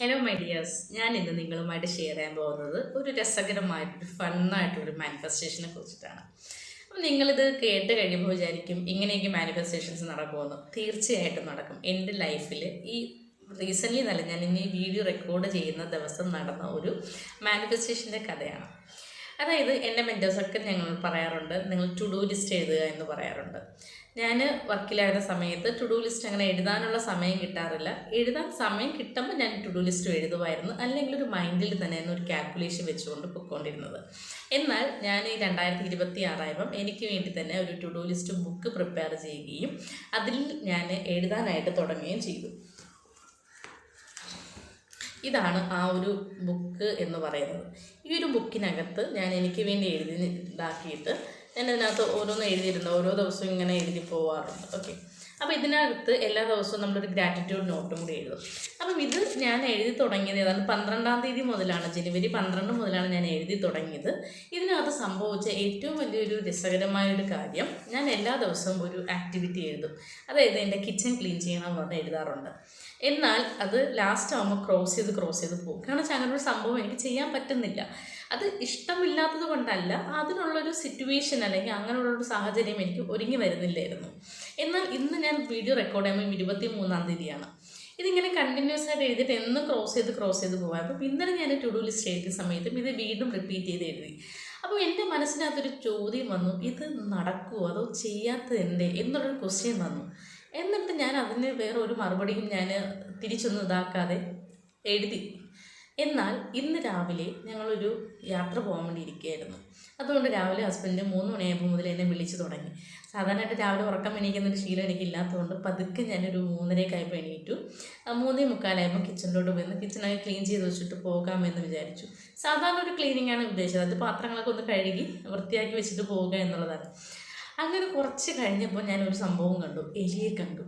Hello my dears, ഞാൻ ഇന്ന് നിങ്ങളുമായിട്ട് ഷെയർ ചെയ്യാൻ പോകുന്നത് ഒരു രസകരമായിട്ടൊരു ഫണ്ണായിട്ടൊരു മാനിഫെസ്റ്റേഷനെ കുറിച്ചിട്ടാണ്. അപ്പം നിങ്ങളിത് കേട്ട് കഴിയുമ്പോൾ വിചാരിക്കും ഇങ്ങനെയൊക്കെ മാനിഫെസ്റ്റേഷൻസ് നടക്കുമെന്ന്. തീർച്ചയായിട്ടും നടക്കും. എൻ്റെ ലൈഫിൽ ഈ റീസെൻ്റ്ലി നല്ല ഞാൻ ഇനി വീഡിയോ റെക്കോർഡ് ചെയ്യുന്ന ദിവസം നടന്ന ഒരു മാനിഫെസ്റ്റേഷൻ്റെ കഥയാണ്. അതായത് എൻ്റെ മെൻറ്റേഴ്സൊക്കെ ഞങ്ങൾ പറയാറുണ്ട്, നിങ്ങൾ ടു ഡു ലിസ്റ്റ് എഴുതുക എന്ന് പറയാറുണ്ട്. ഞാൻ വർക്കിലായിരുന്ന സമയത്ത് ടു ഡു ലിസ്റ്റ് അങ്ങനെ എഴുതാനുള്ള സമയം കിട്ടാറില്ല. എഴുതാൻ സമയം കിട്ടുമ്പോൾ ഞാൻ ടു ഡു ലിസ്റ്റ് എഴുതുമായിരുന്നു, അല്ലെങ്കിൽ ഒരു മൈൻഡിൽ തന്നെയായിരുന്നു ഒരു കാൽക്കുലേഷൻ വെച്ചുകൊണ്ട് പൊയ്ക്കൊണ്ടിരുന്നത്. എന്നാൽ ഞാൻ ഈ 2026 എനിക്ക് വേണ്ടി തന്നെ ഒരു to do list book prepare ചെയ്യുകയും അതിൽ ഞാൻ എഴുതാനായിട്ട് തുടങ്ങുകയും ചെയ്തു. ഇതാണ് ആ ഒരു ബുക്ക് എന്ന് പറയുന്നത്. ഈ ഒരു ബുക്കിനകത്ത് ഞാൻ എനിക്ക് വേണ്ടി ഇതാക്കിയിട്ട് ഞാൻ ഇതിനകത്ത് ഓരോന്ന് എഴുതിയിരുന്നു. ഓരോ ദിവസവും ഇങ്ങനെ എഴുതി പോവാറുണ്ട്. ഓക്കെ, അപ്പോൾ ഇതിനകത്ത് എല്ലാ ദിവസവും നമ്മളൊരു ഗ്രാറ്റിറ്റ്യൂഡ് നോട്ടും കൂടി എഴുതും. അപ്പം ഇത് ഞാൻ എഴുതി തുടങ്ങിയത് ഏതാണ്ട് 12-ാം തീയതി മുതലാണ്, ജനുവരി 12 മുതലാണ് ഞാൻ എഴുതി തുടങ്ങിയത്. ഇതിനകത്ത് സംഭവിച്ച ഏറ്റവും വലിയൊരു രസകരമായൊരു കാര്യം, ഞാൻ എല്ലാ ദിവസവും ഒരു ആക്ടിവിറ്റി എഴുതും. അതായത് എൻ്റെ കിച്ചൺ ക്ലീൻ ചെയ്യണമെന്ന് പറഞ്ഞ് എഴുതാറുണ്ട്. എന്നാൽ അത് ലാസ്റ്റ് ആകുമ്പോൾ ക്രോസ് ചെയ്ത് പോകും. കാരണം വെച്ചാൽ അങ്ങനൊരു സംഭവം എനിക്ക് ചെയ്യാൻ പറ്റുന്നില്ല. അത് ഇഷ്ടമില്ലാത്തത് കൊണ്ടല്ല, അതിനുള്ളൊരു സിറ്റുവേഷൻ അല്ലെങ്കിൽ അങ്ങനെയുള്ളൊരു സാഹചര്യം എനിക്ക് ഒരുങ്ങി വരുന്നില്ലായിരുന്നു. എന്നാൽ ഇന്ന് ഞാൻ വീഡിയോ റെക്കോർഡ് ചെയ്യുമ്പോൾ 23-ാം തീയതിയാണ്. ഇതിങ്ങനെ കണ്ടിന്യൂസ് ആയിട്ട് എഴുതിയിട്ട് എന്ന് ക്രോസ് ചെയ്ത് പോകാം. അപ്പോൾ ഇന്നലെ ഞാൻ ടു ഡു ലിസ്റ്റ് എഴുതിയ സമയത്തും ഇത് വീണ്ടും റിപ്പീറ്റ് ചെയ്ത് എഴുതി. അപ്പോൾ എൻ്റെ മനസ്സിനകത്തൊരു ചോദ്യം വന്നു, ഇത് നടക്കുമോ അതോ ചെയ്യാത്തത് എന്തേ എന്നുള്ളൊരു ക്വസ്റ്റ്യൻ വന്നു. എന്നിട്ട് ഞാൻ അതിന് വേറെ ഒരു മറുപടിയും ഞാൻ തിരിച്ചൊന്നും ഇതാക്കാതെ എഴുതി. എന്നാൽ ഇന്ന് രാവിലെ ഞങ്ങളൊരു യാത്ര പോകാൻ വേണ്ടി ഇരിക്കുകയായിരുന്നു. അതുകൊണ്ട് രാവിലെ ഹസ്ബൻഡ് 3 മണിയായപ്പോൾ മുതൽ എന്നെ വിളിച്ചു തുടങ്ങി. സാധാരണയായിട്ട് രാവിലെ ഉറക്കം എണീക്കുന്നൊരു ശീലം എനിക്കില്ലാത്തതുകൊണ്ട് പതുക്കെ ഞാനൊരു 3:30 എണീറ്റു. 3:45 കിച്ചണിലോട്ട് പോയി കിച്ചണൊക്കെ ക്ലീൻ ചെയ്ത് വെച്ചിട്ട് പോകാമെന്ന് വിചാരിച്ചു. സാധാരണ ഒരു ക്ലീനിങ്ങാണ് ഉദ്ദേശിച്ചത്. അത് പാത്രങ്ങളൊക്കെ ഒന്ന് കഴുകി വൃത്തിയാക്കി വെച്ചിട്ട് പോവുക എന്നുള്ളതാണ്. അങ്ങനെ കുറച്ച് കഴിഞ്ഞപ്പോൾ ഞാനൊരു സംഭവം കണ്ടു, എലിയെ കണ്ടു.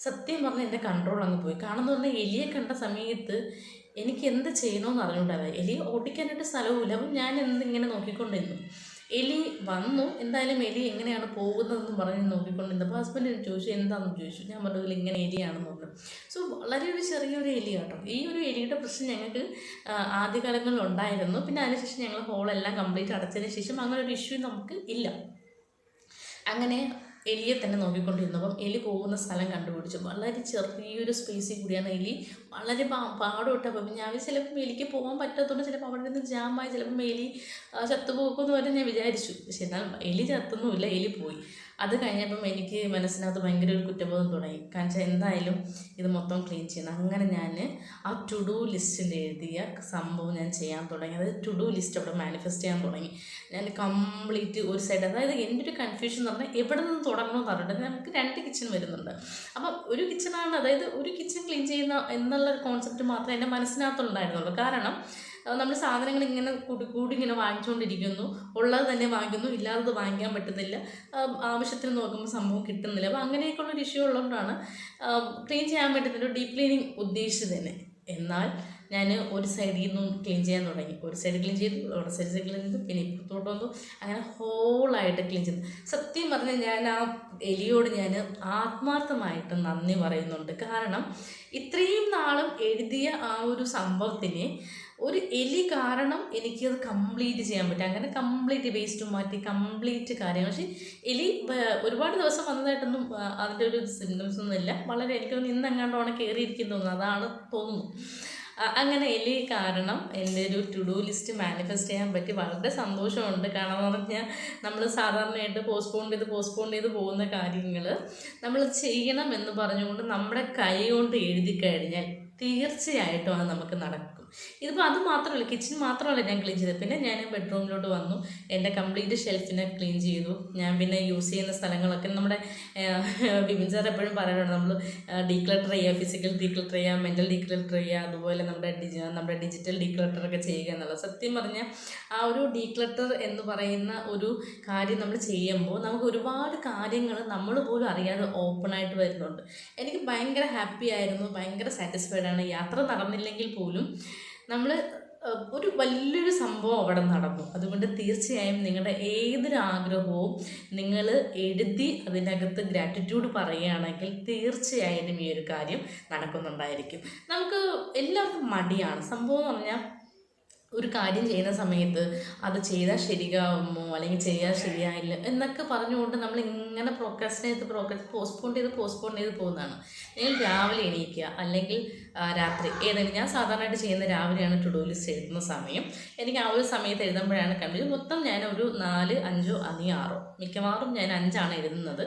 സത്യം പറഞ്ഞാൽ എൻ്റെ കൺട്രോൾ അങ്ങ് പോയി. കാണുന്ന പറഞ്ഞാൽ എലിയെ കണ്ട സമയത്ത് എനിക്ക് എന്ത് ചെയ്യണമെന്ന് അറിഞ്ഞുകൊണ്ടാണ്. എലിയെ ഓടിക്കാനായിട്ട് സ്ഥലവുമില്ല. അപ്പം ഞാൻ എന്തിങ്ങനെ നോക്കിക്കൊണ്ടിരുന്നു. എലി വന്നു. എന്തായാലും എലി എങ്ങനെയാണ് പോകുന്നതെന്ന് പറഞ്ഞ് നോക്കിക്കൊണ്ടിരുന്നു. അപ്പോൾ ഹസ്ബൻഡ് ചോദിച്ചു, എന്താണെന്ന് ചോദിച്ചു. ഞാൻ പറഞ്ഞതിൽ ഇങ്ങനെ എലിയാണെന്ന് പറഞ്ഞു. സോ വളരെ ഒരു ചെറിയൊരു എലി കേട്ടോ. ഈ ഒരു എലിയുടെ പ്രശ്നം ഞങ്ങൾക്ക് ആദ്യകാലങ്ങളിൽ ഉണ്ടായിരുന്നു. പിന്നെ അതിനുശേഷം ഞങ്ങൾ ഹോളെല്ലാം കംപ്ലീറ്റ് അടച്ചതിന് ശേഷം അങ്ങനെ ഒരു ഇഷ്യൂ നമുക്ക് ഇല്ല. അങ്ങനെ എലിയെ തന്നെ നോക്കിക്കൊണ്ടിരുന്നപ്പം എലി പോകുന്ന സ്ഥലം കണ്ടുപിടിച്ചു. വളരെ ചെറിയൊരു സ്പേസിൽ കൂടിയാണ് എലി വളരെ പാടോട്ട്. അപ്പം ഞാൻ ചിലപ്പം എലിക്ക് പോകാൻ പറ്റാത്തതുകൊണ്ട് ചിലപ്പോൾ അവിടെ നിന്ന് ജാമായി ചിലപ്പം എലി ചത്തുപോക്കുമെന്ന് വരെ ഞാൻ വിചാരിച്ചു. പക്ഷെ എന്നാൽ എലി ചത്തൊന്നുമില്ല, എലി പോയി. അത് കഴിഞ്ഞപ്പം എനിക്ക് മനസ്സിനകത്ത് ഭയങ്കര ഒരു കുറ്റബോധം തുടങ്ങി. കാരണം വെച്ചാൽ എന്തായാലും ഇത് മൊത്തം ക്ലീൻ ചെയ്യണം. അങ്ങനെ ഞാൻ ആ ടു ഡു ലിസ്റ്റിൽ എഴുതിയ സംഭവം ഞാൻ ചെയ്യാൻ തുടങ്ങി. അതായത് ടു ഡു ലിസ്റ്റ് അവിടെ മാനിഫെസ്റ്റ് ചെയ്യാൻ തുടങ്ങി. ഞാൻ കംപ്ലീറ്റ് ഒരു സൈഡ്, അതായത് എൻ്റെ ഒരു കൺഫ്യൂഷൻ എന്ന് പറഞ്ഞാൽ എവിടെ നിന്ന് തുടങ്ങണമെന്ന് പറഞ്ഞിട്ട് നമുക്ക് 2 കിച്ചൺ വരുന്നുണ്ട്. അപ്പം ഒരു കിച്ചണാണ്, അതായത് ഒരു കിച്ചൺ ക്ലീൻ ചെയ്യുന്ന എന്നുള്ള കോൺസെപ്റ്റ് മാത്രമേ എൻ്റെ മനസ്സിനകത്തുണ്ടായിരുന്നുള്ളൂ. കാരണം നമ്മൾ സാധനങ്ങൾ ഇങ്ങനെ കൂടി ഇങ്ങനെ വാങ്ങിച്ചുകൊണ്ടിരിക്കുന്നു. ഉള്ളത് തന്നെ വാങ്ങിക്കുന്നു, ഇല്ലാത്തത് വാങ്ങിക്കാൻ പറ്റുന്നില്ല. ആവശ്യത്തിന് നോക്കുമ്പോൾ സംഭവം കിട്ടുന്നില്ല. അപ്പോൾ അങ്ങനെയൊക്കെയുള്ളൊരു ഇഷ്യൂ ഉള്ളതുകൊണ്ടാണ് ക്ലീൻ ചെയ്യാൻ പറ്റുന്നില്ല, ഡീപ്പ് ക്ലീനിങ് ഉദ്ദേശിച്ചത് തന്നെ. എന്നാൽ ഞാൻ ഒരു സൈഡിൽ നിന്നും ക്ലീൻ ചെയ്യാൻ തുടങ്ങി. ഒരു സൈഡ് ക്ലീൻ ചെയ്തു, ഒരു സൈഡ് ക്ലീൻ ചെയ്തു, പിന്നെ ഇപ്പുറത്തോട്ട് വന്നു. അങ്ങനെ ഹോളായിട്ട് ക്ലീൻ ചെയ്തു. സത്യം പറഞ്ഞാൽ ഞാൻ ആ എലിയോട് ഞാൻ ആത്മാർത്ഥമായിട്ട് നന്ദി പറയുന്നുണ്ട്. കാരണം ഇത്രയും നാളും എഴുതിയ ആ ഒരു സംഭവത്തിന് ഒരു എലി കാരണം എനിക്കത് കംപ്ലീറ്റ് ചെയ്യാൻ പറ്റും. അങ്ങനെ കംപ്ലീറ്റ് വേസ്റ്റ് മാറ്റി കംപ്ലീറ്റ് കാര്യങ്ങൾ. പക്ഷേ എലി ഒരുപാട് ദിവസം വന്നതായിട്ടൊന്നും അതിൻ്റെ ഒരു സിംറ്റംസ് ഒന്നും ഇല്ല. വളരെ എനിക്ക് തോന്നുന്നു ഇന്നെങ്ങാണ്ടാണ് കയറിയിരിക്കുന്നു, അതാണ് തോന്നുന്നു. അങ്ങനെ എലി കാരണം എൻ്റെ ഒരു ടു ഡു ലിസ്റ്റ് മാനിഫെസ്റ്റ് ചെയ്യാൻ പറ്റി. വളരെ സന്തോഷമുണ്ട്. കാരണം എന്ന് പറഞ്ഞാൽ നമ്മൾ സാധാരണയായിട്ട് പോസ്റ്റ്പോൺ ചെയ്ത് പോകുന്ന കാര്യങ്ങൾ നമ്മൾ ചെയ്യണം എന്ന് പറഞ്ഞുകൊണ്ട് നമ്മുടെ കൈ കൊണ്ട് എഴുതി കഴിഞ്ഞാൽ തീർച്ചയായിട്ടും അത് നമുക്ക് നടക്കും. ഇതിപ്പോൾ അത് മാത്രമല്ല, കിച്ചൺ മാത്രമല്ല ഞാൻ ക്ലീൻ ചെയ്തത്. പിന്നെ ഞാൻ ബെഡ്റൂമിലോട്ട് വന്നു, എൻ്റെ കംപ്ലീറ്റ് ഷെൽഫിനെ ക്ലീൻ ചെയ്തു. ഞാൻ പിന്നെ യൂസ് ചെയ്യുന്ന സ്ഥലങ്ങളൊക്കെ നമ്മുടെ ബിബിൻ സാർ എപ്പോഴും പറയാറുണ്ട്, നമ്മൾ ഡീക്ലട്ടർ ചെയ്യുക, ഫിസിക്കൽ ഡീക്ലട്ടർ ചെയ്യുക, മെൻ്റൽ ഡീക്ലട്ടർ ചെയ്യുക, അതുപോലെ നമ്മുടെ ഡിജിറ്റൽ ഡീക്ലട്ടറൊക്കെ ചെയ്യുക എന്നുള്ളത്. സത്യം പറഞ്ഞാൽ ആ ഒരു ഡീക്ലട്ടർ എന്ന് പറയുന്ന ഒരു കാര്യം നമ്മൾ ചെയ്യുമ്പോൾ നമുക്ക് ഒരുപാട് കാര്യങ്ങൾ നമ്മൾ പോലും അറിയാതെ ഓപ്പണായിട്ട് വരുന്നുണ്ട്. എനിക്ക് ഭയങ്കര ഹാപ്പി ആയിരുന്നു, ഭയങ്കര സാറ്റിസ്ഫൈഡ് ആണ്. യാത്ര നടന്നില്ലെങ്കിൽ പോലും നമ്മൾ ഒരു വലിയൊരു സംഭവം അവിടെ നടന്നു. അതുകൊണ്ട് തീർച്ചയായും നിങ്ങളുടെ ഏതൊരു ആഗ്രഹവും നിങ്ങൾ എഴുതി അതിനകത്ത് ഗ്രാറ്റിറ്റ്യൂഡ് പറയുകയാണെങ്കിൽ തീർച്ചയായിട്ടും ഈ ഒരു കാര്യം നടക്കുന്നുണ്ടായിരിക്കും. നമുക്ക് എല്ലാവർക്കും മടിയാണ്. സംഭവം എന്ന് പറഞ്ഞാൽ ഒരു കാര്യം ചെയ്യുന്ന സമയത്ത് അത് ചെയ്താൽ ശരിയാവുമോ അല്ലെങ്കിൽ ചെയ്യാൻ ശരിയായില്ല എന്നൊക്കെ പറഞ്ഞുകൊണ്ട് നമ്മൾ ഇങ്ങനെ പോസ്റ്റ്പോൺ ചെയ്ത് പോകുന്നതാണ്. നിങ്ങൾ രാവിലെ എണീക്കുക, അല്ലെങ്കിൽ രാത്രി ഏതെങ്കിലും, ഞാൻ സാധാരണയായിട്ട് ചെയ്യുന്ന രാവിലെയാണ് ടു ഡു ലിസ്റ്റ് എഴുതുന്ന സമയം. എനിക്ക് ആ ഒരു സമയത്ത് എഴുതുമ്പോഴാണ് കണ്ടത് മൊത്തം ഞാൻ ഒരു 4, 5 അല്ലെങ്കിൽ 6, മിക്കവാറും ഞാൻ 5 എഴുതുന്നത്.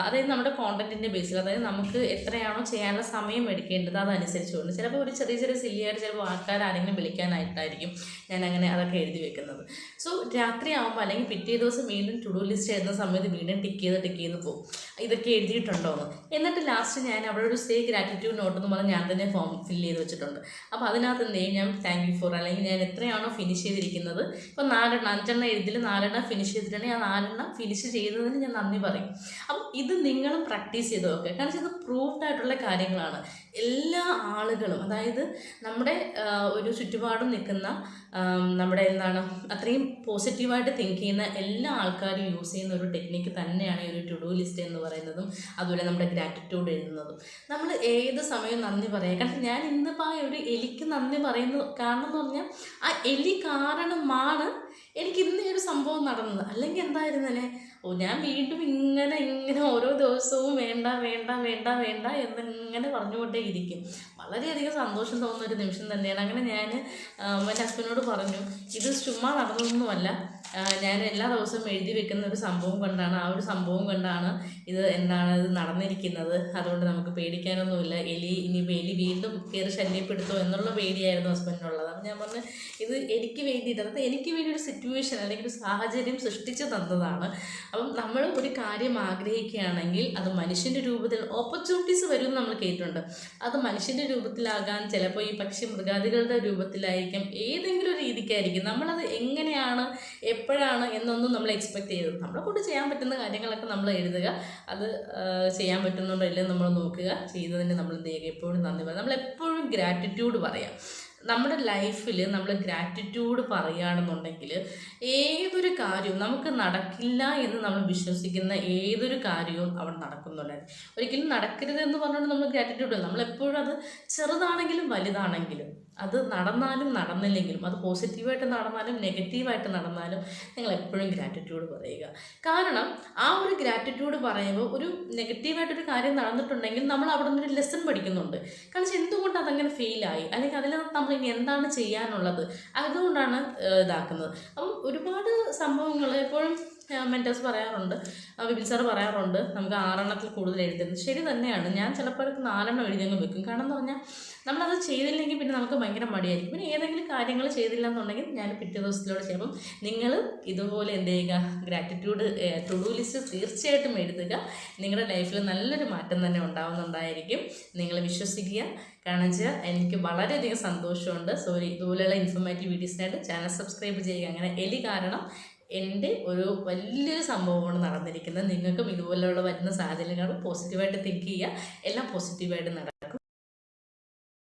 അതായത് നമ്മുടെ കോണ്ടന്റിൻ്റെ ബേസിൽ, അതായത് നമുക്ക് എത്രയാണോ ചെയ്യാനുള്ള സമയം എടുക്കേണ്ടത് അതനുസരിച്ചുകൊണ്ട്. ചിലപ്പോൾ ഒരു ചെറിയ സില്ലിയായിട്ട് ചിലപ്പോൾ ആൾക്കാരാരെങ്കിലും വിളിക്കാനായിട്ടായിരിക്കും ഞാൻ അങ്ങനെ അതൊക്കെ എഴുതി വെക്കുന്നത്. സോ രാത്രി ആകുമ്പോൾ അല്ലെങ്കിൽ പിറ്റേ ദിവസം വീണ്ടും ടു ഡു ലിസ്റ്റ് എഴുതുന്ന സമയത്ത് വീണ്ടും ടിക്ക് ചെയ്ത് പോകും, ഇതൊക്കെ എഴുതിയിട്ടുണ്ടോ എന്ന്. എന്നിട്ട് ലാസ്റ്റ് ഞാൻ അവിടെ ഒരു സ്റ്റേ ഗ്രാറ്റിറ്റ്യൂഡ് നോട്ട് എന്ന് പറഞ്ഞാൽ ഞാൻ തന്നെ ഫോം ഫില്ല് ചെയ്ത് വെച്ചിട്ടുണ്ട്. അപ്പോൾ അതിനകത്ത് എന്ത് ചെയ്യും, ഞാൻ താങ്ക് യു ഫോർ, അല്ലെങ്കിൽ ഞാൻ എത്രയാണോ ഫിനിഷ് ചെയ്തിരിക്കുന്നത്, ഇപ്പോൾ 5 എഴുതിൽ 4 ഫിനിഷ് ചെയ്തിട്ടുണ്ടെങ്കിൽ ആ 4 ഫിനിഷ് ചെയ്തതിന് ഞാൻ നന്ദി പറയും. അപ്പം ഇത് നിങ്ങളും പ്രാക്ടീസ് ചെയ്ത് നോക്കുക. കാരണം ഇത് പ്രൂവ്ഡ് ആയിട്ടുള്ള കാര്യങ്ങളാണ്. എല്ലാ ആളുകളും, അതായത് നമ്മുടെ ഒരു ചുറ്റുപാടും നിൽക്കുന്ന നമ്മുടെ അത്രയും പോസിറ്റീവായിട്ട് തിങ്ക് ചെയ്യുന്ന എല്ലാ ആൾക്കാരും യൂസ് ചെയ്യുന്ന ഒരു ടെക്നിക്ക് തന്നെയാണ് ഈ ഒരു ടു ഡു ലിസ്റ്റ് എന്ന് പറയുന്നതും അതുപോലെ നമ്മുടെ ഗ്രാറ്റിറ്റ്യൂഡ് എഴുതുന്നതും. നമ്മൾ ഏത് സമയവും നന്ദി പറയുക. കാരണം ഞാൻ ഇന്നിപ്പോൾ ആ ഒരു എലിക്ക് നന്ദി പറയുന്നത് കാരണം എന്ന് പറഞ്ഞാൽ ആ എലി കാരണമാണ് എനിക്ക് ഇന്ന് ഈ ഒരു സംഭവം നടന്നത്. അല്ലെങ്കിൽ എന്തായിരുന്നല്ലേ, ഞാൻ വീണ്ടും ഇങ്ങനെ ഓരോ ദിവസവും വേണ്ട എന്നിങ്ങനെ പറഞ്ഞുകൊണ്ടേ ഇരിക്കും. വളരെയധികം സന്തോഷം തോന്നുന്ന ഒരു നിമിഷം തന്നെയാണ്. അങ്ങനെ ഞാൻ എൻ്റെ ഹസ്ബൻഡിനോട് പറഞ്ഞു, ഇത് ചുമ്മാ നടന്നതൊന്നുമല്ല, ഞാൻ എല്ലാ ദിവസവും എഴുതി വെക്കുന്ന ഒരു സംഭവം കൊണ്ടാണ്, ആ ഒരു സംഭവം കൊണ്ടാണ് ഇത് നടന്നിരിക്കുന്നത്. അതുകൊണ്ട് നമുക്ക് പേടിക്കാനൊന്നുമില്ല. ഇനിയിപ്പോൾ എലി വീണ്ടും കയറി ശല്യപ്പെടുത്തുമോ എന്നുള്ള പേടിയായിരുന്നു ഹസ്ബൻഡിനുള്ളത്. അപ്പം ഞാൻ പറഞ്ഞു, ഇത് എനിക്ക് വേണ്ടിയിട്ട്, അതായത് എനിക്ക് വേണ്ടി ഒരു സിറ്റുവേഷൻ അല്ലെങ്കിൽ ഒരു സാഹചര്യം സൃഷ്ടിച്ച് തന്നതാണ്. അപ്പം നമ്മൾ ഒരു കാര്യം ആഗ്രഹിക്കുകയാണെങ്കിൽ അത് മനുഷ്യൻ്റെ രൂപത്തിൽ ഓപ്പർച്യൂണിറ്റീസ് വരുമെന്ന് നമ്മൾ കേട്ടിട്ടുണ്ട്. അത് മനുഷ്യൻ്റെ രൂപത്തിലാകാൻ, ചിലപ്പോൾ ഈ പക്ഷി മൃഗാദികളുടെ രൂപത്തിലായിരിക്കും, ഏതെങ്കിലും ഒരു രീതിക്കായിരിക്കും. നമ്മളത് എങ്ങനെയാണ് എപ്പോഴാണ് എന്നൊന്നും നമ്മൾ എക്സ്പെക്ട് ചെയ്തത്. നമ്മളെ കൊണ്ട് ചെയ്യാൻ പറ്റുന്ന കാര്യങ്ങളൊക്കെ നമ്മൾ എഴുതുക, അത് ചെയ്യാൻ പറ്റുന്നുണ്ടോ ഇല്ലെന്ന് നമ്മൾ നോക്കുക, ചെയ്തതിന് നമ്മൾ എന്ത് ചെയ്യുക, എപ്പോഴും നന്ദി പറയുക. നമ്മളെപ്പോഴും ഗ്രാറ്റിറ്റ്യൂഡ് പറയാം. നമ്മുടെ ലൈഫിൽ നമ്മൾ ഗ്രാറ്റിറ്റ്യൂഡ് പറയുകയാണെന്നുണ്ടെങ്കിൽ ഏതൊരു കാര്യവും നമുക്ക് നടക്കില്ല എന്ന് നമ്മൾ വിശ്വസിക്കുന്ന ഏതൊരു കാര്യവും അവിടെ നടക്കുന്നുണ്ടായിരുന്നു. ഒരിക്കലും നടക്കരുത് എന്ന് പറഞ്ഞുകൊണ്ട് നമ്മൾ ഗ്രാറ്റിറ്റ്യൂഡ്, നമ്മളെപ്പോഴും അത് ചെറുതാണെങ്കിലും വലുതാണെങ്കിലും, അത് നടന്നാലും നടന്നില്ലെങ്കിലും, അത് പോസിറ്റീവായിട്ട് നടന്നാലും നെഗറ്റീവായിട്ട് നടന്നാലും നിങ്ങൾ എപ്പോഴും ഗ്രാറ്റിറ്റ്യൂഡ് പറയുക. കാരണം ആ ഒരു ഗ്രാറ്റിറ്റ്യൂഡ് പറയുമ്പോൾ ഒരു നെഗറ്റീവായിട്ടൊരു കാര്യം നടന്നിട്ടുണ്ടെങ്കിൽ നമ്മൾ അവിടെ നിന്നൊരു ലെസൺ പഠിക്കുന്നുണ്ട്. കാരണം എന്തുകൊണ്ട് അതങ്ങനെ ഫെയിലായി, അല്ലെങ്കിൽ അതിൽ നമ്മൾ ഇനി എന്താണ് ചെയ്യാനുള്ളത്, അതുകൊണ്ടാണ് ഇതാക്കുന്നത്. അപ്പം ഒരുപാട് സംഭവങ്ങൾ എപ്പോഴും മെൻറ്റേഴ്സ് പറയാറുണ്ട്, വിപിൻ സാർ പറയാറുണ്ട്, നമുക്ക് 6 കൂടുതൽ എഴുതുന്നത്. ശരി തന്നെയാണ്. ഞാൻ ചിലപ്പോൾ 4 എഴുതിയങ്ങ് വെക്കും. കാരണം എന്ന് പറഞ്ഞാൽ നമ്മളത് ചെയ്തില്ലെങ്കിൽ പിന്നെ നമുക്ക് ഭയങ്കര മടിയായിരിക്കും. പിന്നെ ഏതെങ്കിലും കാര്യങ്ങൾ ചെയ്തില്ല എന്നുണ്ടെങ്കിൽ ഞാൻ പിറ്റേ ദിവസത്തിലൂടെ ചെയ്യുമ്പം നിങ്ങൾ ഇതുപോലെ എന്ത് ചെയ്യുക, ഗ്രാറ്റിറ്റ്യൂഡ് ടു ഡു ലിസ്റ്റ് തീർച്ചയായിട്ടും എഴുതുക. നിങ്ങളുടെ ലൈഫിൽ നല്ലൊരു മാറ്റം തന്നെ ഉണ്ടാവുന്നുണ്ടായിരിക്കും. നിങ്ങൾ വിശ്വസിക്കുക. കാരണം വെച്ചാൽ എനിക്ക് വളരെയധികം സന്തോഷമുണ്ട്. ഇതുപോലെയുള്ള ഇൻഫോർമേറ്റീവ് വീഡിയോസിനായിട്ട് ചാനൽ സബ്സ്ക്രൈബ് ചെയ്യുക. അങ്ങനെ എലി കാരണം എൻ്റെ ഒരു വലിയൊരു സംഭവമാണ് നടന്നിരിക്കുന്നത്. നിങ്ങൾക്കും ഇതുപോലെയുള്ള വരുന്ന സാഹചര്യങ്ങൾ പോസിറ്റീവായിട്ട് തിങ്ക് ചെയ്യുക, എല്ലാം പോസിറ്റീവായിട്ട് നടക്കും.